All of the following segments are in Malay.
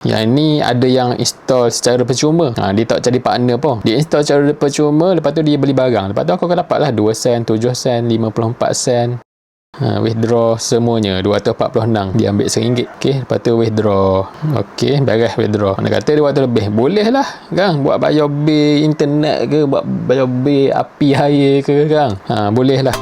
Yang ni ada yang install secara percuma. Dia tak jadi partner pun. Dia install secara percuma, lepas tu dia beli barang. Lepas tu aku akan dapat lah 2 sen, 7 sen, 54 sen. Withdraw semuanya 246. Dia ambil RM1. Okey, lepas tu withdraw. Okey, beres withdraw. Mana kata dia waktu lebih. Boleh lah kan, buat bayar bil internet ke, buat bayar bil api air ke kan. Boleh lah.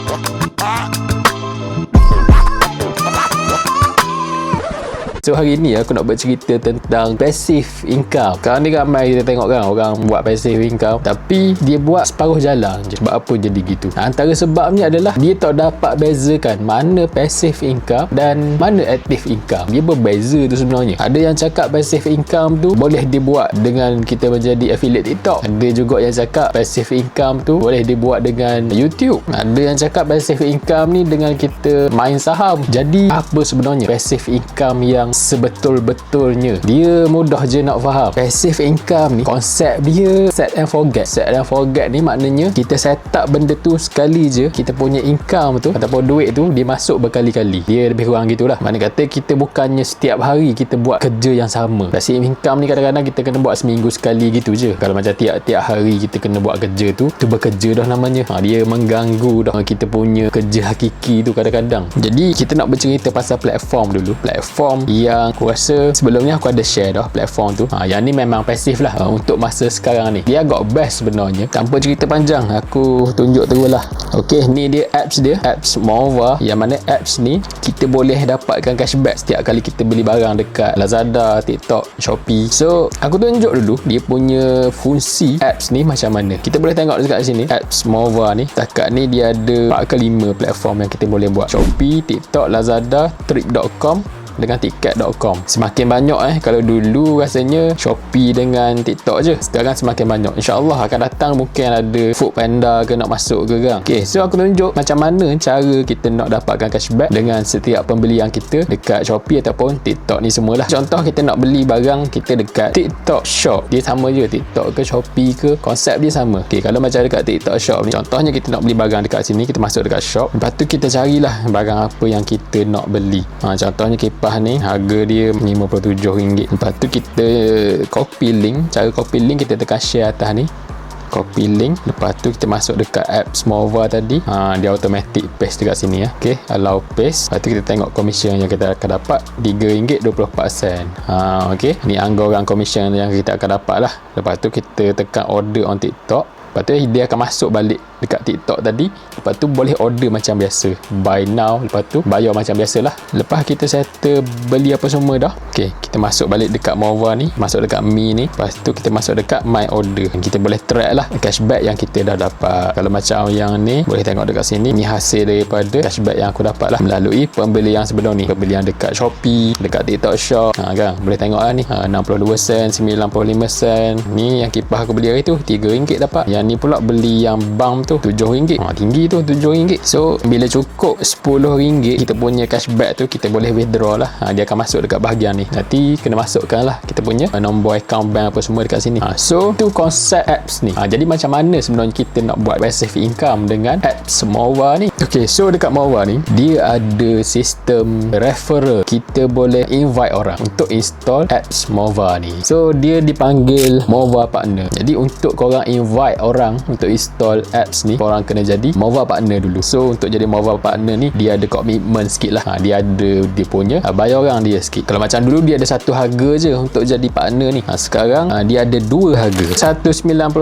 So hari ni aku nak bercerita tentang passive income. Sekarang ni ramai kita tengok kan orang buat passive income, tapi dia buat separuh jalan je. Sebab apa jadi gitu? Antara sebabnya adalah dia tak dapat bezakan mana passive income dan mana active income. Dia berbeza tu sebenarnya. Ada yang cakap passive income tu boleh dibuat dengan kita menjadi affiliate TikTok. Ada juga yang cakap passive income tu boleh dibuat dengan YouTube. Ada yang cakap passive income ni dengan kita main saham. Jadi apa sebenarnya passive income yang sebetul-betulnya? Dia mudah je nak faham. Passive income ni konsep dia set and forget. Set and forget ni maknanya kita set up benda tu sekali je, kita punya income tu ataupun duit tu dia masuk berkali-kali. Dia lebih kurang gitulah. Mana kata kita bukannya setiap hari kita buat kerja yang sama. Passive income ni kadang-kadang kita kena buat seminggu sekali gitu je. Kalau macam tiap-tiap hari kita kena buat kerja tu bekerja dah namanya. Dia mengganggu dah kita punya kerja hakiki tu kadang-kadang. Jadi kita nak bercerita pasal platform dulu. Platform yang aku rasa sebelum ni aku ada share dah platform tu. Yang ni memang pasif lah untuk masa sekarang ni. Dia agak best sebenarnya. Tanpa cerita panjang, aku tunjuk terus lah. Ok, ni dia apps dia. Apps Mova. Yang mana apps ni kita boleh dapatkan cashback setiap kali kita beli barang dekat Lazada, TikTok, Shopee. So, aku tunjuk dulu dia punya fungsi apps ni macam mana. Kita boleh tengok dekat sini. Apps Mova ni. Takat ni dia ada 4 ke 5 platform yang kita boleh buat. Shopee, TikTok, Lazada, Trip.com dengan tiket.com. Semakin banyak kalau dulu rasanya Shopee dengan TikTok je, sekarang semakin banyak. InsyaAllah akan datang mungkin ada Foodpanda ke nak masuk ke kan. Okay, so aku tunjuk macam mana cara kita nak dapatkan cashback dengan setiap pembelian kita dekat Shopee ataupun TikTok ni semualah. Contoh kita nak beli barang kita dekat TikTok Shop, dia sama je TikTok ke Shopee ke, konsep dia sama. Okay, kalau macam dekat TikTok Shop ni, contohnya kita nak beli barang dekat sini, kita masuk dekat shop, lepas tu kita carilah barang apa yang kita nak beli. Contohnya kipas ni harga dia RM57. Lepas tu kita copy link. Cara copy link kita tekan share atas ni, copy link. Lepas tu kita masuk dekat apps Mova tadi. Dia automatic paste dekat sini ya. Okey, allow paste. Lepas tu kita tengok commission yang kita akan dapat RM3.24. Okey, ni anggaran commission yang kita akan dapat lah. Lepas tu kita tekan order on TikTok. Lepas tu dia akan masuk balik dekat TikTok tadi. Lepas tu boleh order macam biasa, buy now. Lepas tu bayar macam biasalah. Lepas kita settle beli apa semua dah, okay, kita masuk balik dekat Mova ni, masuk dekat Mi ni. Lepas tu kita masuk dekat my order. Kita boleh track lah cashback yang kita dah dapat. Kalau macam yang ni, boleh tengok dekat sini. Ni hasil daripada cashback yang aku dapat lah melalui pembelian sebelum ni. Pembelian dekat Shopee, dekat TikTok Shop. Kan, boleh tengok lah ni, 62 sen, 95 sen. Ni yang kipas aku beli hari tu RM3 dapat. Yang ni pula beli yang bam tu RM7. Tinggi tu RM7. So bila cukup RM10 kita punya cashback tu, kita boleh withdraw lah. Dia akan masuk dekat bahagian ni. Nanti kena masukkan lah kita punya nombor account bank apa semua dekat sini. So tu konsep apps ni. Jadi macam mana sebenarnya kita nak buat passive income dengan apps Mova ni. Okay, so dekat Mova ni dia ada sistem referral. Kita boleh invite orang untuk install apps Mova ni. So dia dipanggil Mova Partner. Jadi untuk korang invite orang untuk install apps ni, korang kena jadi Mova Partner dulu. So untuk jadi Mova Partner ni dia ada komitmen sikit lah. Dia ada dia punya bayaran dia sikit. Kalau macam dulu dia ada satu harga je untuk jadi partner ni. Sekarang dia ada dua harga, 199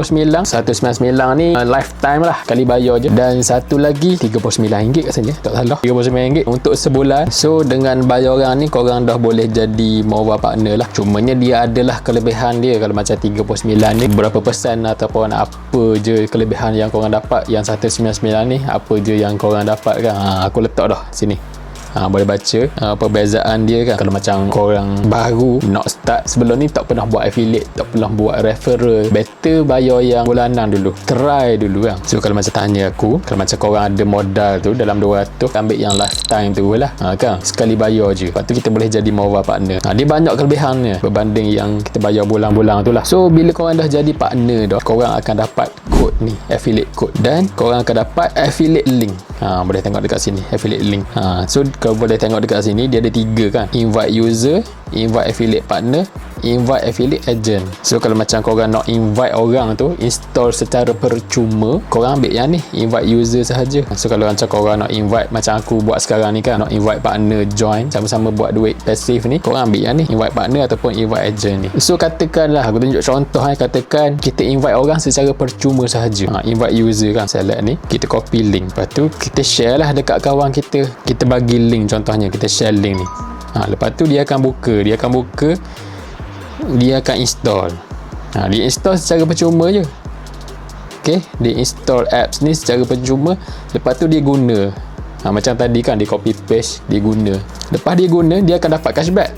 ni lifetime lah, kali bayar je. Dan satu lagi RM39 katanya, tak salah, RM39 untuk sebulan. So dengan bayaran ni korang dah boleh jadi Mova Partner lah. Cumanya dia adalah kelebihan dia. Kalau macam RM39 ni, berapa persen ataupun apa je kelebihan yang korang dapat. Yang 199 ni apa je yang korang dapat kan. Aku letak dah sini. Boleh baca perbezaan dia kan. Kalau macam korang baru nak start, sebelum ni tak pernah buat affiliate, tak pernah buat referral, better bayar yang bulanan dulu, try dulu kan. So kalau macam tanya aku, kalau macam korang ada modal tu dalam 200, ambil yang lifetime tu lah kan, sekali bayar je. Lepas tu kita boleh jadi Mova Partner. Dia banyak kelebihannya berbanding yang kita bayar bulan-bulan tu lah. So bila korang dah jadi partner dah, korang akan dapat kod ni, affiliate code, dan korang akan dapat affiliate link. Boleh tengok dekat sini affiliate link. So kalau boleh tengok dekat sini dia ada 3 kan, invite user, invite affiliate partner, invite affiliate agent. So kalau macam korang nak invite orang tu install secara percuma, korang ambil yang ni, invite user sahaja. So kalau macam korang nak invite macam aku buat sekarang ni kan, nak invite partner join sama-sama buat duit pasif ni, korang ambil yang ni, invite partner ataupun invite agent ni. So katakanlah aku tunjuk contoh katakan kita invite orang secara percuma sahaja. Invite user kan, select ni, kita copy link, lepas tu kita share lah dekat kawan kita, kita bagi link, contohnya kita share link ni. Lepas tu dia akan buka, dia akan install. Dia install secara percuma je. Okay, dia install apps ni secara percuma. Lepas tu dia guna. Macam tadi kan, dia copy paste, dia guna. Lepas dia guna, dia akan dapat cashback.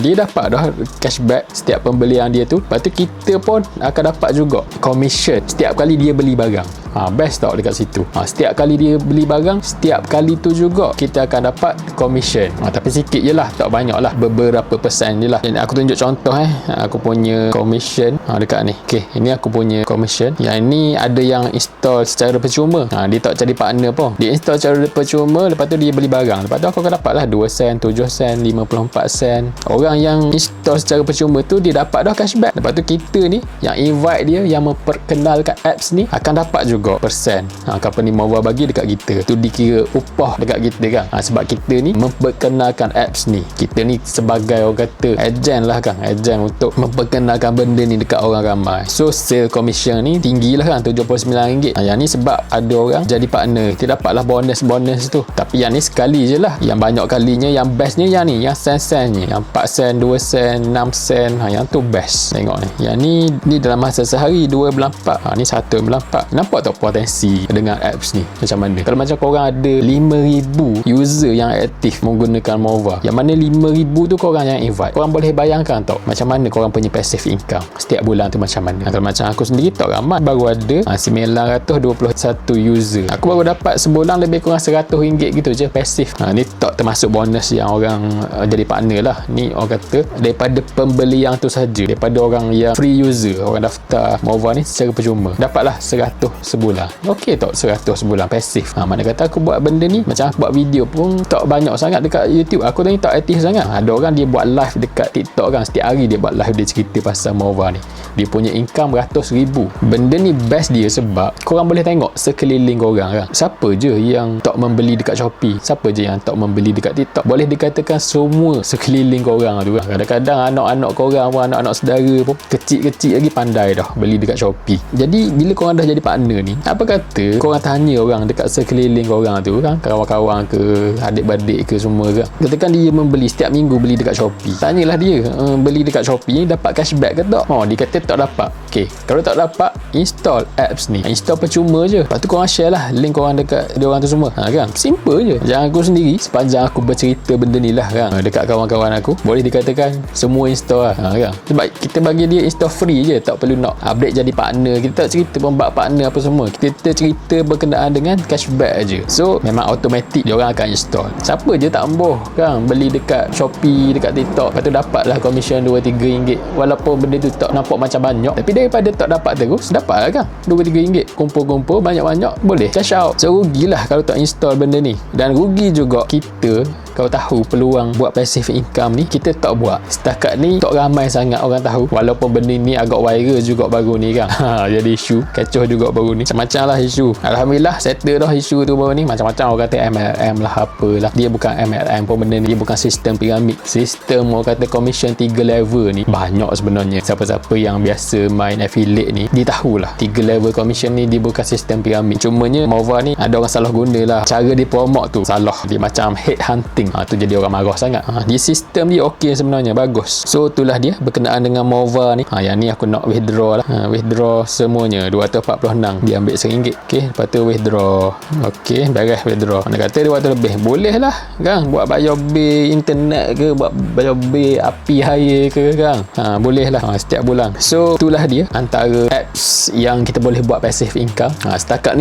Dia dapat dah cashback setiap pembelian dia tu. Lepas tu kita pun akan dapat juga commission setiap kali dia beli barang. Best tau dekat situ. Setiap kali dia beli barang, setiap kali tu juga kita akan dapat commission. Tapi sikit je lah, tak banyak lah, beberapa persen je lah. Dan aku tunjuk contoh aku punya commission dekat ni. Okay, ini aku punya commission. Yang ni ada yang install secara percuma. Dia tak jadi partner pun, dia install secara percuma. Lepas tu dia beli barang, lepas tu aku akan dapat lah 2 sen, 7 sen, 54 sen. Orang yang install secara percuma tu dia dapat dah cashback. Lepas tu kita ni yang invite dia, yang memperkenalkan apps ni, akan dapat juga persen. Company Mova bagi dekat kita tu, dikira upah dekat kita kan. Sebab kita ni memperkenalkan apps ni, kita ni sebagai orang kata agent lah kan, agent untuk memperkenalkan benda ni dekat orang ramai. So sale commission ni tinggi lah kan, RM79. Yang ni sebab ada orang jadi partner, kita dapatlah bonus tu. Tapi yang ni sekali je lah, yang banyak kalinya, yang bestnya yang ni, yang sen-sen ni, yang 4 sen, 2 sen, 6 sen. Yang tu best. Tengok ni, yang ni dalam masa sehari 2 bulan 4. Ni 1 bulan 4. Nampak tak potensi dengan apps ni macam mana? Kalau macam korang ada 5,000 user yang aktif menggunakan Mova, yang mana 5,000 tu korang yang invite, korang boleh bayangkan tau macam mana korang punya passive income setiap bulan tu macam mana. Kalau macam aku sendiri tak ramai, baru ada 921 user. Aku baru dapat sebulan lebih kurang RM100 gitu je passive. Ni tak termasuk bonus yang orang jadi partner lah. Ni orang kata daripada pembelian tu saja, daripada orang yang free user, orang daftar Mova ni secara percuma, dapatlah 100 sebulan. Okey tak 100 sebulan pasif. Mana kata aku buat benda ni, macam aku buat video pun tak banyak sangat dekat YouTube. Aku ni tak aktif sangat. Ada orang dia buat live dekat TikTok kan, setiap hari dia buat live, dia cerita pasal Mova ni. Dia punya income ratus ribu. Benda ni best dia sebab korang boleh tengok sekeliling korang kan. Siapa je yang tak membeli dekat Shopee, siapa je yang tak membeli dekat TikTok. Boleh dikatakan semua sekeliling korang tu kan. Kadang-kadang anak-anak korang pun, anak-anak saudara pun kecil-kecil lagi pandai dah beli dekat Shopee. Jadi bila korang dah jadi partner ni, apa kata korang tanya orang dekat sekeliling korang tu kan, kawan-kawan ke, adik-beradik ke semua kan, katakan dia membeli setiap minggu, beli dekat Shopee, tanyalah dia, beli dekat Shopee ni dapat cashback ke tak? Dia kata tak dapat. Okey, kalau tak dapat, install apps ni, install percuma je. Lepas tu korang share lah link korang dekat dia orang tu semua kan, simple je. Jangan aku sendiri, sepanjang aku bercerita benda ni lah kan, dekat kawan-kawan aku, boleh dikatakan semua install lah kan. Sebab kita bagi dia install free je, tak perlu nak update jadi partner. Kita tak cerita pun bab partner apa semua, kita cerita berkenaan dengan cashback aja. So memang automatic dia orang akan install. Siapa je tak ambuh kan beli dekat Shopee, dekat TikTok, lepas tu dapat lah commission RM2-3. Walaupun benda tu tak nampak macam banyak, tapi daripada tak dapat terus, dapat lah kan RM2-3, kumpul-kumpul banyak-banyak, boleh cash out. So rugilah kalau tak install benda ni. Dan rugi juga kita kalau tahu peluang buat passive income ni, kita tak buat. Setakat ni tak ramai sangat orang tahu, walaupun benda ni agak viral juga baru ni kan. Jadi isu kecoh juga baru ni, macam-macam lah isu. Alhamdulillah settle dah isu tu baru ni. Macam-macam orang kata MLM lah, apalah. Dia bukan MLM pun benda ni, dia bukan sistem piramid. Sistem orang kata commission 3 level ni banyak sebenarnya. Siapa-siapa yang biasa main affiliate ni, dia tahulah 3 level commission ni dia bukan sistem piramid. Cumanya Mova ni ada orang salah guna lah, cara dia promote tu salah, dia macam head hunting. Tu jadi orang marah sangat. Dia sistem dia okey sebenarnya, bagus. So itulah dia berkenaan dengan Mova ni. Yang ni aku nak withdraw lah. Withdraw semuanya 246, dia ambil RM1. Okey, lepas tu withdraw. Okey, beres withdraw. Nak kata 200 lebih, boleh lah kan, buat bayar bil internet ke, buat bayar bil api air ke kan, boleh lah setiap bulan. So itulah dia antara apps apps yang kita boleh buat passive income. Setakat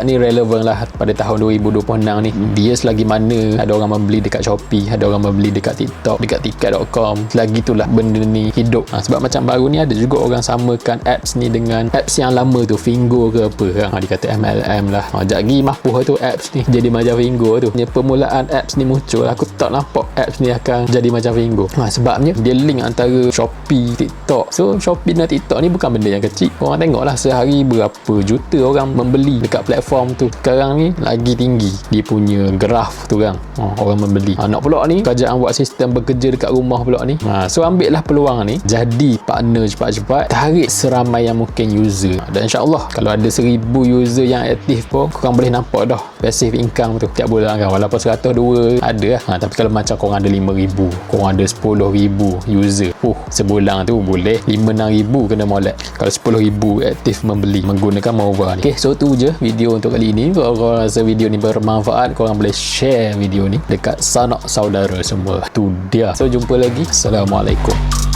ni relevan lah pada tahun 2026 ni. Dia selagi mana ada orang membeli dekat Shopee, ada orang membeli dekat TikTok, dekat tiket.com, selagi itulah benda ni hidup. Sebab macam baru ni ada juga orang samakan apps ni dengan apps yang lama tu, Fingo ke apa kan. Dia kata MLM lah. Sekejap lagi mapuh tu apps ni jadi macam Fingo tu. Permulaan apps ni muncul, aku tak nampak apps ni akan jadi macam Fingo. Sebabnya dia link antara Shopee, TikTok. So Shopee dan TikTok ni bukan benda yang kecil. Orang tengoklah sehari berapa juta orang membeli dekat platform tu. Sekarang ni lagi tinggi dia punya graf tu kan. Orang membeli. Nak pula ni kerajaan buat sistem bekerja dekat rumah pula ni. So ambil lah peluang ni, jadi partner cepat-cepat, tarik seramai yang mungkin user. Dan insyaAllah kalau ada 1000 user yang aktif pun, korang boleh nampak dah passive income tu tiap bulan kan. Walaupun 100-200 ada lah. Tapi kalau macam korang ada 5,000, korang ada 10,000 user, sebulan tu boleh 5-6,000 kena molek kalau 10,000 aktif membeli menggunakan Mova ni. So tu je video untuk kali ini. Kalau korang rasa video ni bermanfaat, korang boleh share video ni dekat sanak saudara semua. Tu dia. So jumpa lagi. Assalamualaikum.